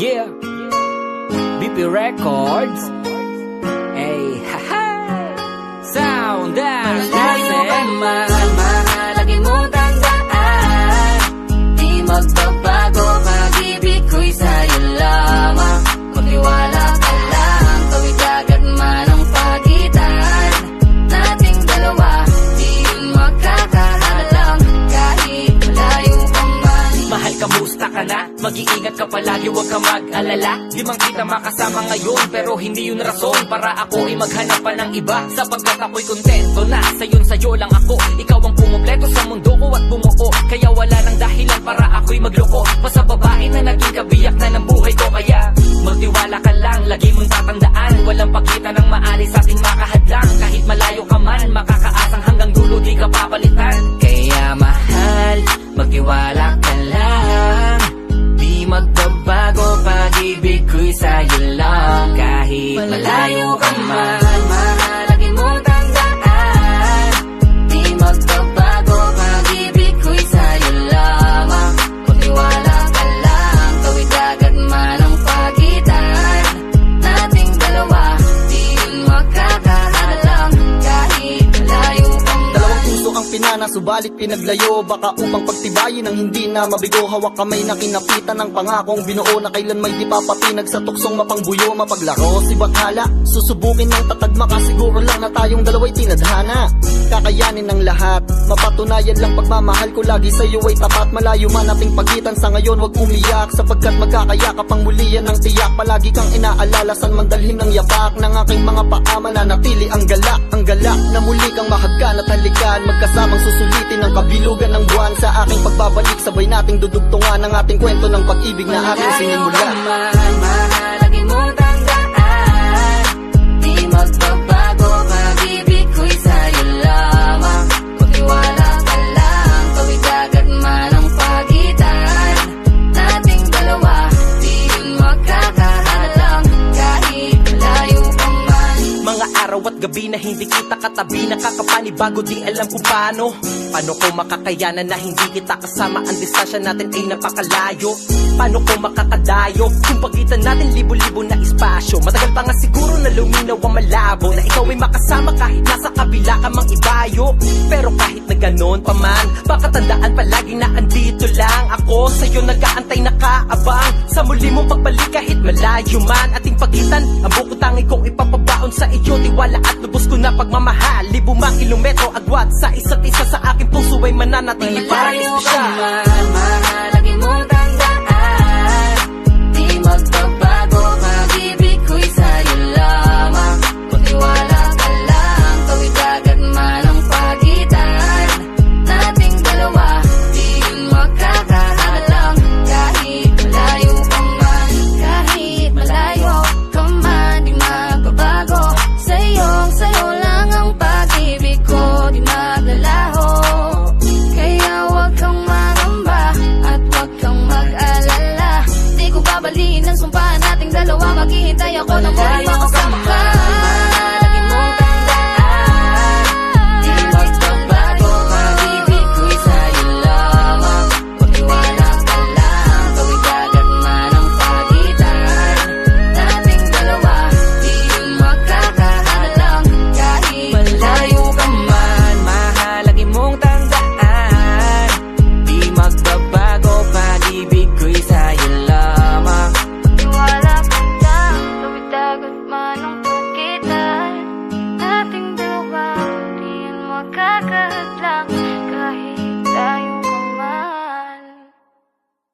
Yeah, BP Records. Hey, haha. Sound dance. Malayo ka man, mahalagi mo tandaan. Di magbabago, pag-ibig ko'y sa'yo lamang. Magtiwala ka lang, tawid agad man ang pagitan nating dalawa. Di yun makakahalang, kahit malayo ka man. Mahal, kamusta ka na? Mag-iingat ka palagi, huwag ka mag-alala. Di man kita makasama ngayon, pero hindi yun rason para ako ay maghanap pa ng iba. Sapagkat ako'y kontento na sa'yo lang ako. Ikaw ang pumumpleto sa mundo ko at bumuo. Kaya wala nang dahilan para ako'y magloko pa sa babae na naging kabiyak na ng buhay ko. Kaya magtiwala ka lang, lagi mong tatandaan, walang pakita ng maalis sa ating makahadlang. Kahit malayo ka man, makakaasang hanggang dulo di ka papalitan. Kaya mahal, magtiwala ka lang. Di magbabago, pag-ibig ko'y sa'yo lang. Kahit malayo ka man, mahalagi mo tandaan. Di magbabago, pag-ibig ko'y sa'yo lamang. Magtiwala ka lang, tawid agad man ang pagitan nating dalawa. Di yun makakahalang, kahit malayo ka man. Dalawang puso ang pinana, subalit pinaglayo. Baka upang pagtibayin ang hindi na mabigo. Hawak kamay na kinapitan ng pangakong binuo na kailan may di papatinag sa tuksong mapangbuyo. Mapaglaro si Bathala, susubukin ng tatagma ka. Siguro lang na tayong dalawa'y tinadhana. Kakayanin ng lahat, mapatunayan lang pagmamahal ko lagi sa'yo ay tapat. Malayo man ating pagitan sa ngayon, wag umiyak. Sapagkat magkakayakap ang mulian ng tiyak. Palagi kang inaalala, san man dalhin ng yapak ng aking mga paa. Mananatili ang galak na muli kang mahagkan at halikan. Magkasamang susulitin ang kabilugan ng buwan. Sa aking pagbabalik, sabay nating dudugtungan ang ating kwento ng pag-ibig na aking sinimulan. Mahalagi mo tandaan. Di magbabago, pag-ibig ko'y sa'yo lamang. Magtiwala ka lang, tawid agad man ang pagitan nating dalawa. Di yun makakahalang, kahit malayo ka man. Mga araw at gabi na hindi kita katabi, nakakapanibago, di alam kung paano. Paano ko makakayanan na hindi kita kasama? Ang distansya natin ay napakalayo. Paano ko makakadayo kung pagitan natin libo-libo na espasyo? Matagal pa nga siguro na luminaw ang malabo, na ikaw ay makasama kahit nasa kabila ka mang ibayo. Pero kahit na ganon pa man, baka tandaan palagi na andito lang ako. Sa'yo nag-aantay, nakaabang sa muli mong pagbalik kahit malayo man ating pagitan. Ang buko tangi kong ipapabaon sa iyo, tiwala at lubos ko na pagmamahal. Libo mang kilometro agwat sa isa't isa, sa aking puso ay mananatili parang Malayo ka espesyal. man, mahalagi mo tandaan. Di magbabago, pag-ibig ko'y sa'yo lamang. Magtiwala ka lang, tawid agad man ang pagitan nating dalawa. Di yun makakahalang, kahit malayo ka man. Kahit malayo ka man, di magbabago. Sa'yo lang ang pag-ibig ko, di maglalaho. Kaya wag kang mangamba at wag kang mag-alala. Di ko babaliin ang sumpa nating dalawa. Maghihintay ako na muli makasama ka.